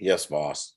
Yes, boss.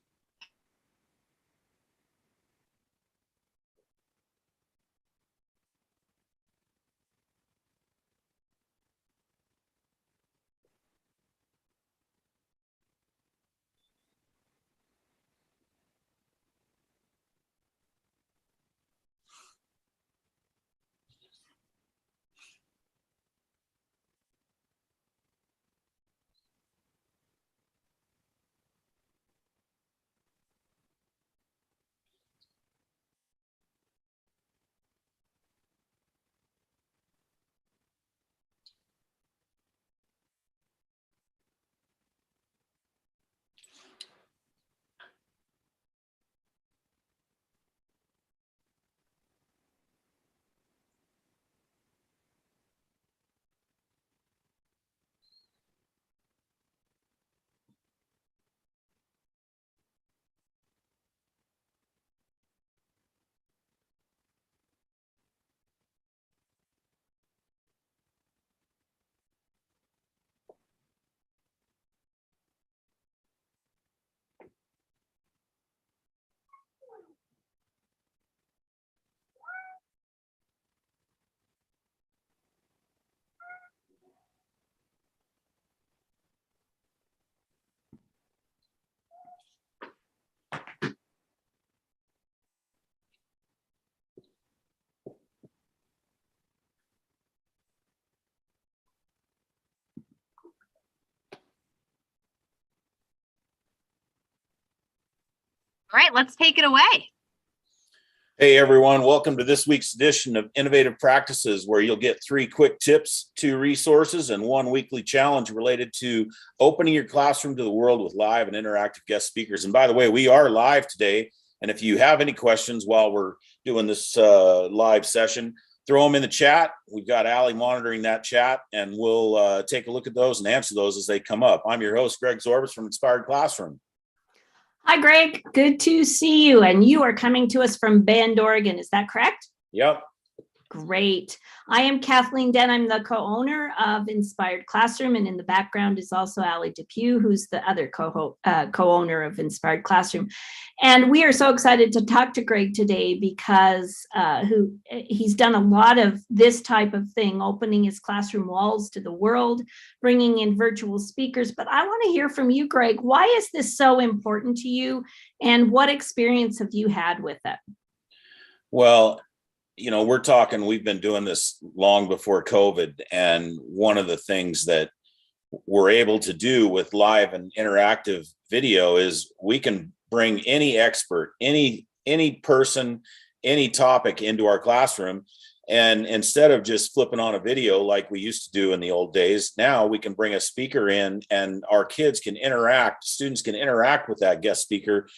All right, let's take it away. Hey, everyone. Welcome to this week's edition of Innovative Practices, where you'll get 3 quick tips, 2 resources, and 1 weekly challenge related to opening your classroom to the world with live and interactive guest speakers. And by the way, we are live today. And if you have any questions while we're doing this live session, throw them in the chat. We've got Allie monitoring that chat, and we'll take a look at those and answer those as they come up. I'm your host, Greg Zorbas from Inspired Classroom. Hi, Greg. Good to see you. And you are coming to us from Bend, Oregon. Is that correct? Yep. Great. I am Kathleen Den. I'm the co-owner of Inspired Classroom, and in the background is also Allie Depew, who's the other co-owner of Inspired Classroom. And we are so excited to talk to Greg today because he's done a lot of this type of thing, opening his classroom walls to the world, bringing in virtual speakers. But I want to hear from you, Greg. Why is this so important to you, and what experience have you had with it? Well, we've been doing this long before COVID. And one of the things that we're able to do with live and interactive video is we can bring any expert, any person, any topic into our classroom. And instead of just flipping on a video like we used to do in the old days, now we can bring a speaker in and our kids can interact, students can interact with that guest speaker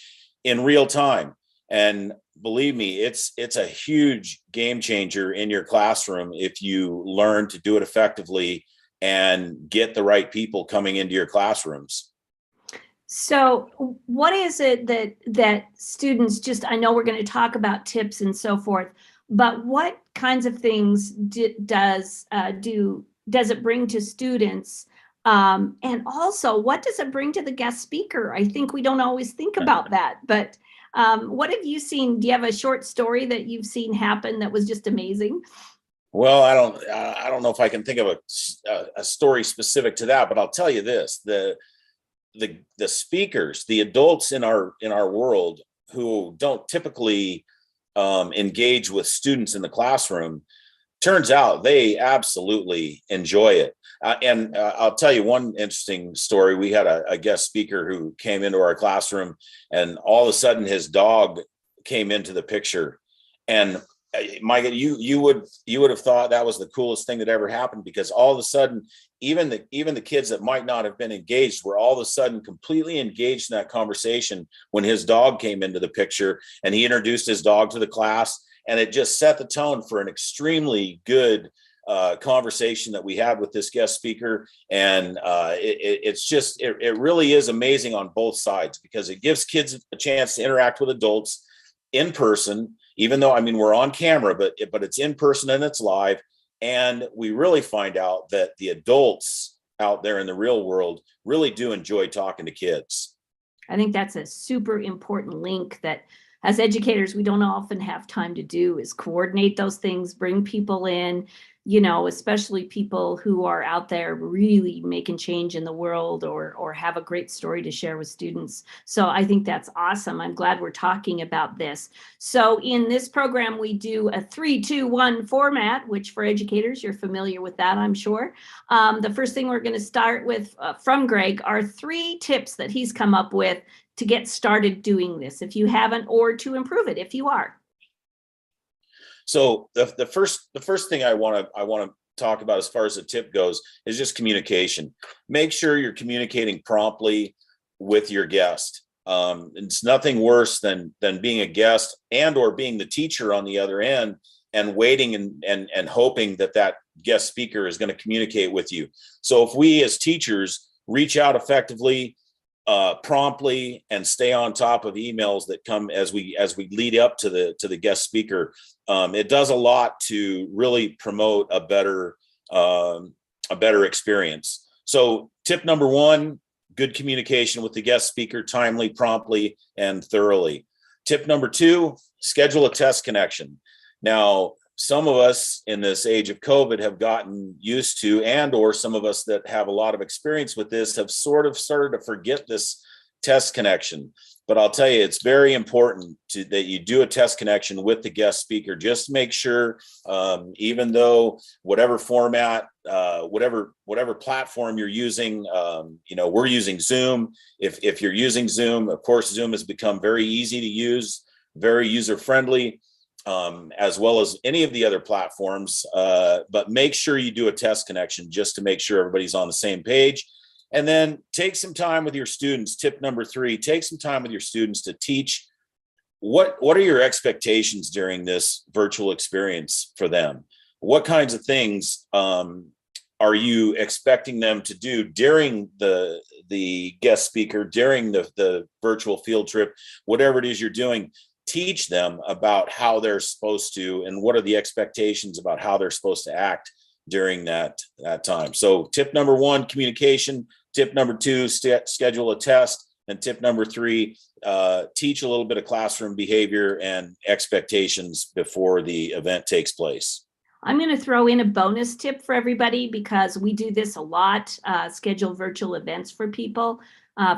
in real time. And believe me, it's a huge game changer in your classroom if you learn to do it effectively and get the right people coming into your classrooms. So what is it that students I know we're going to talk about tips and so forth, but what kinds of things does it bring to students? And also, what does it bring to the guest speaker? I think we don't always think about that, but what have you seen? Do you have a short story that you've seen happen that was just amazing? Well, I don't know if I can think of a story specific to that, but I'll tell you this: the speakers, the adults in our world who don't typically engage with students in the classroom, turns out they absolutely enjoy it. And I'll tell you one interesting story. We had a guest speaker who came into our classroom, and all of a sudden his dog came into the picture. And Mike, you would have thought that was the coolest thing that ever happened, because all of a sudden, even the kids that might not have been engaged were all of a sudden completely engaged in that conversation when his dog came into the picture, and he introduced his dog to the class, and it just set the tone for an extremely good conversation that we had with this guest speaker. And it really is amazing on both sides, because it gives kids a chance to interact with adults in person, even though, we're on camera, but it's in person and it's live. And we really find out that the adults out there in the real world really do enjoy talking to kids. I think that's a super important link that as educators, we don't often have time to do, is coordinate those things, bring people in, especially people who are out there really making change in the world or have a great story to share with students. So I think that's awesome. I'm glad we're talking about this. So in this program, we do a 3-2-1 format, which for educators, you're familiar with that, I'm sure. The first thing we're going to start with from Greg are 3 tips that he's come up with to get started doing this if you haven't, or to improve it if you are. So the first thing I want to talk about as far as the tip goes is just communication. Make sure you're communicating promptly with your guest. It's nothing worse than being a guest and or being the teacher on the other end and waiting and hoping that guest speaker is going to communicate with you. So if we as teachers reach out effectively, promptly, and stay on top of emails that come as we lead up to the guest speaker, it does a lot to really promote a better experience. So tip number 1, good communication with the guest speaker, timely, promptly, and thoroughly. Tip number 2, schedule a test connection. Now, some of us in this age of COVID have gotten used to, and or some of us that have a lot of experience with this have sort of started to forget this test connection. But I'll tell you, it's very important that you do a test connection with the guest speaker. Just make sure, even though whatever format, whatever platform you're using, we're using Zoom. If you're using Zoom, of course, Zoom has become very easy to use, very user-friendly. As well as any of the other platforms, but make sure you do a test connection just to make sure everybody's on the same page. And then take some time with your students. Tip number 3, take some time with your students to teach what are your expectations during this virtual experience for them? What kinds of things are you expecting them to do during the guest speaker, during the virtual field trip, whatever it is you're doing? Teach them about how they're supposed to and what are the expectations about how they're supposed to act during that time. So tip number 1, communication. Tip number 2, schedule a test. And tip number 3, teach a little bit of classroom behavior and expectations before the event takes place. I'm going to throw in a bonus tip for everybody because we do this a lot, schedule virtual events for people,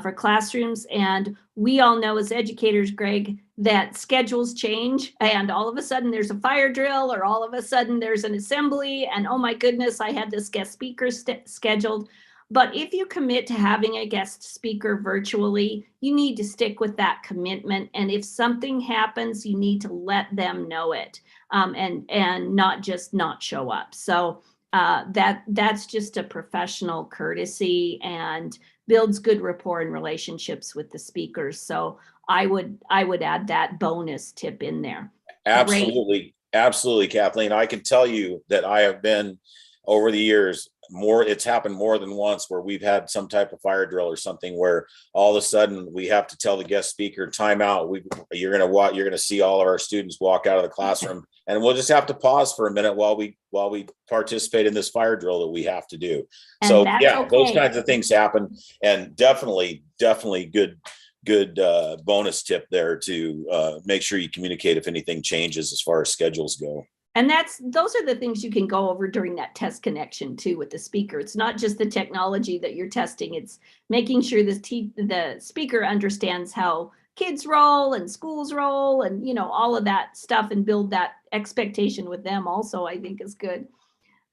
for classrooms. And we all know as educators, Greg, that schedules change and all of a sudden there's a fire drill or all of a sudden there's an assembly and oh my goodness, I had this guest speaker scheduled. But if you commit to having a guest speaker virtually, you need to stick with that commitment. And if something happens, you need to let them know it, and not just not show up. So that's just a professional courtesy and builds good rapport and relationships with the speakers. So I would add that bonus tip in there. Absolutely. Absolutely, Kathleen. I can tell you that I have been over the years it's happened more than once where we've had some type of fire drill or something where all of a sudden we have to tell the guest speaker time out. You're going to see all of our students walk out of the classroom and we'll just have to pause for a minute while we participate in this fire drill that we have to do. And so yeah, okay. Those kinds of things happen, and definitely good bonus tip there to make sure you communicate if anything changes as far as schedules go. And those are the things you can go over during that test connection too with the speaker. It's not just the technology that you're testing. It's making sure the speaker understands how kids roll and schools roll and, all of that stuff, and build that expectation with them also, I think is good.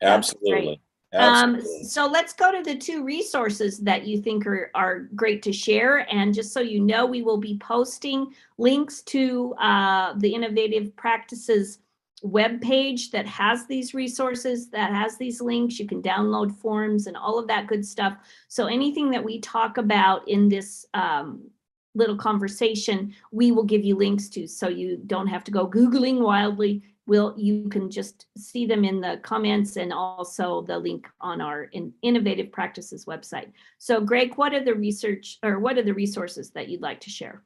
Absolutely. So let's go to the 2 resources that you think are great to share. And just so you know, we will be posting links to the Innovative Practices webpage that has these resources, that has these links. You can download forms and all of that good stuff. So anything that we talk about in this little conversation, we will give you links to, so you don't have to go Googling wildly. You can just see them in the comments and also the link on our Innovative Practices website. So Greg, what are the resources that you'd like to share?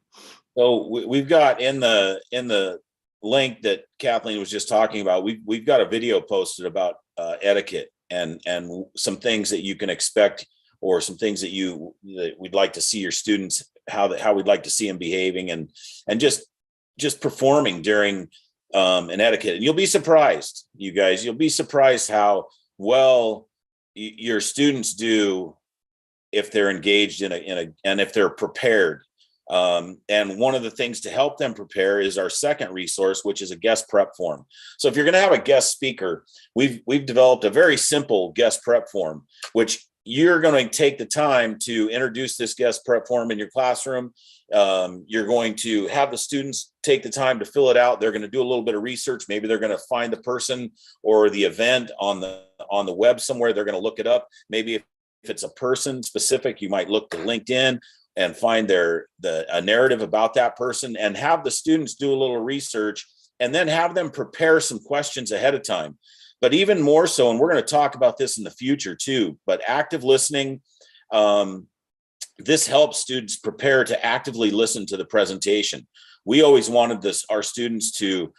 So we've got in the link that Kathleen was just talking about, we've got a video posted about etiquette and some things that you can expect, or some things that we'd like to see your students how we'd like to see them behaving, and just performing during an etiquette. And you'll be surprised, you guys. You'll be surprised how well your students do if they're engaged in a and if they're prepared. And one of the things to help them prepare is our second resource, which is a guest prep form. So if you're going to have a guest speaker, we've developed a very simple guest prep form, which you're going to take the time to introduce this guest prep form in your classroom. You're going to have the students take the time to fill it out. They're going to do a little bit of research. Maybe they're going to find the person or the event on the web somewhere. They're going to look it up. Maybe if it's a person specific, you might look to LinkedIn and find a narrative about that person, and have the students do a little research, and then have them prepare some questions ahead of time. But even more so, and we're going to talk about this in the future too, but active listening, this helps students prepare to actively listen to the presentation. We always wanted our students to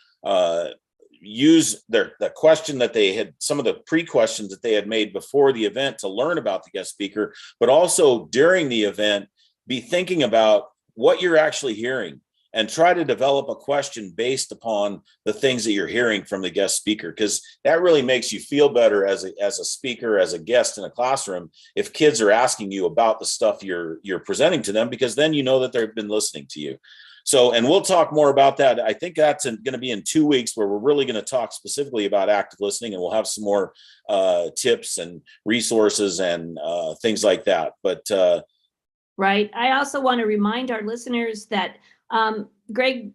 use the question that they had, some of the pre-questions that they had made before the event to learn about the guest speaker, but also during the event, be thinking about what you're actually hearing and try to develop a question based upon the things that you're hearing from the guest speaker, because that really makes you feel better as a speaker, as a guest in a classroom, if kids are asking you about the stuff you're presenting to them, because then you know that they've been listening to you. So, and we'll talk more about that. I think that's going to be in 2 weeks, where we're really going to talk specifically about active listening, and we'll have some more tips and resources and things like that. But right. I also want to remind our listeners that Greg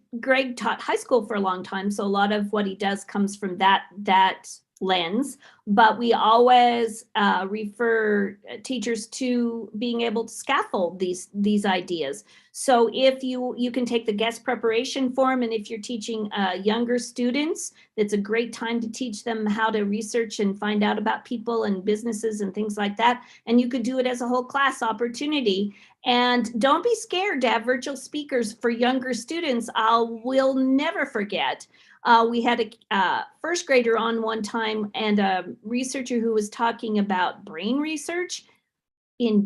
taught high school for a long time, so a lot of what he does comes from that lens. But we always refer teachers to being able to scaffold these ideas. So if you can take the guest preparation form, and if you're teaching younger students, it's a great time to teach them how to research and find out about people and businesses and things like that. And you could do it as a whole class opportunity. And don't be scared to have virtual speakers for younger students. We'll never forget. We had a first grader on one time, and a researcher who was talking about brain research in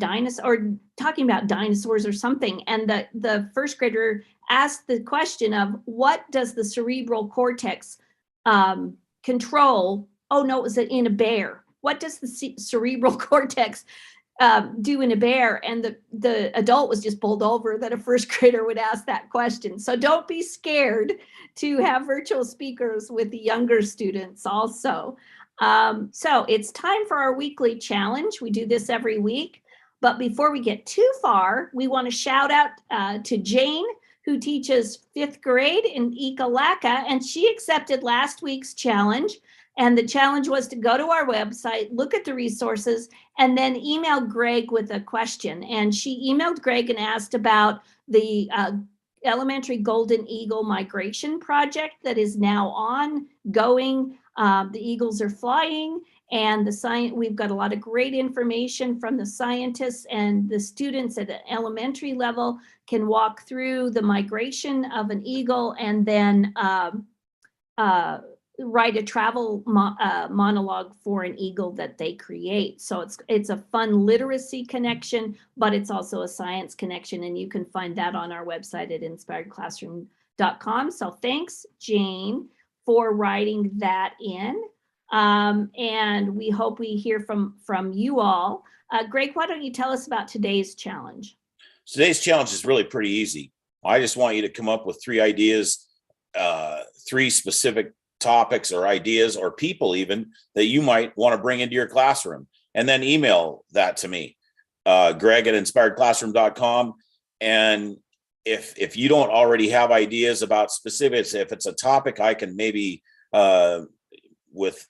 talking about dinosaurs or something. And the first grader asked the question of, what does the cerebral cortex control? Oh no, it was in a bear. What does the cerebral cortex do in a bear? And the adult was just bowled over that a first grader would ask that question. So don't be scared to have virtual speakers with the younger students also. So it's time for our weekly challenge. We do this every week. But before we get too far, we want to shout out to Jane, who teaches 5th grade in Ekalaka, and she accepted last week's challenge. And the challenge was to go to our website, look at the resources, and then email Greg with a question. And she emailed Greg and asked about the Elementary Golden Eagle Migration Project that is now ongoing. The eagles are flying, and we've got a lot of great information from the scientists, and the students at the elementary level can walk through the migration of an eagle, and then write a travel monologue for an eagle that they create. So it's a fun literacy connection, but it's also a science connection, and you can find that on our website at inspiredclassroom.com. So thanks, Jane, for writing that in. And we hope we hear from you all. Greg, why don't you tell us about today's challenge? Today's challenge is really pretty easy. I just want you to come up with 3 ideas, 3 specific topics or ideas or people even that you might want to bring into your classroom, and then email that to me, Greg at inspiredclassroom.com. And if you don't already have ideas about specifics, if it's a topic I can maybe with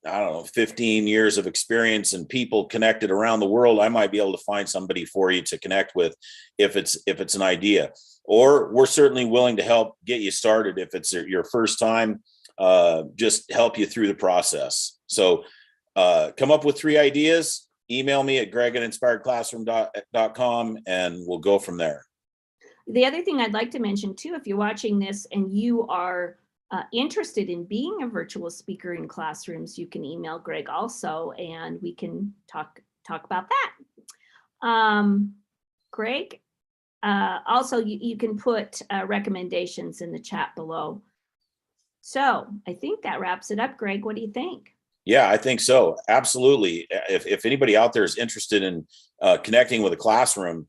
15 years of experience and people connected around the world, I might be able to find somebody for you to connect with if it's an idea. Or we're certainly willing to help get you started if it's your first time, just help you through the process. So come up with 3 ideas, email me at greg@inspiredclassroom.com, and we'll go from there. The other thing I'd like to mention too, if you're watching this and you are interested in being a virtual speaker in classrooms, you can email Greg also, and we can talk about that. Greg, also, you can put recommendations in the chat below. So I think that wraps it up. Greg, what do you think? Yeah, I think so. Absolutely. If anybody out there is interested in connecting with a classroom,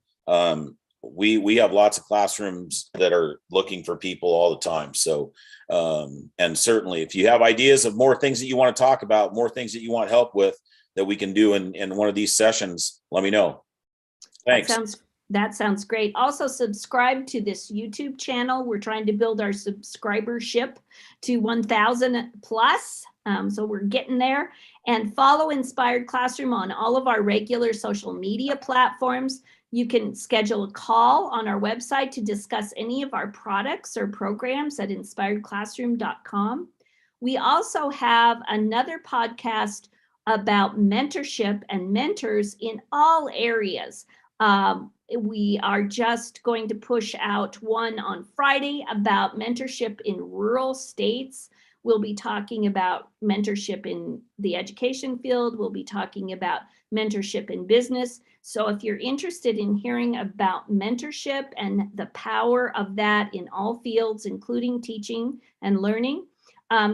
we have lots of classrooms that are looking for people all the time. So, and certainly if you have ideas of more things that you want to talk about, more things that you want help with that we can do in one of these sessions, let me know. Thanks. That sounds great. Also, subscribe to this YouTube channel. We're trying to build our subscribership to 1,000 plus. So we're getting there. And follow Inspired Classroom on all of our regular social media platforms. You can schedule a call on our website to discuss any of our products or programs at inspiredclassroom.com. We also have another podcast about mentorship and mentors in all areas. We are just going to push out one on Friday about mentorship in rural states. We'll be talking about mentorship in the education field. We'll be talking about mentorship in business. So if you're interested in hearing about mentorship and the power of that in all fields, including teaching and learning,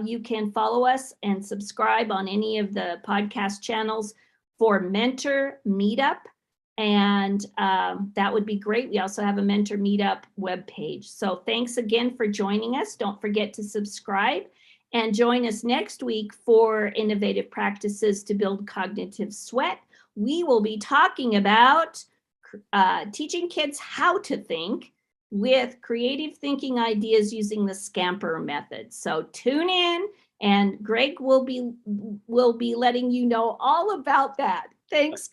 you can follow us and subscribe on any of the podcast channels for Mentor Meetup. And that would be great. We also have a Mentor Meetup webpage. So thanks again for joining us. Don't forget to subscribe and join us next week for Innovative Practices to Build Cognitive Sweat. We will be talking about teaching kids how to think with creative thinking ideas using the Scamper method. So tune in, and Greg will be letting you know all about that. Thanks.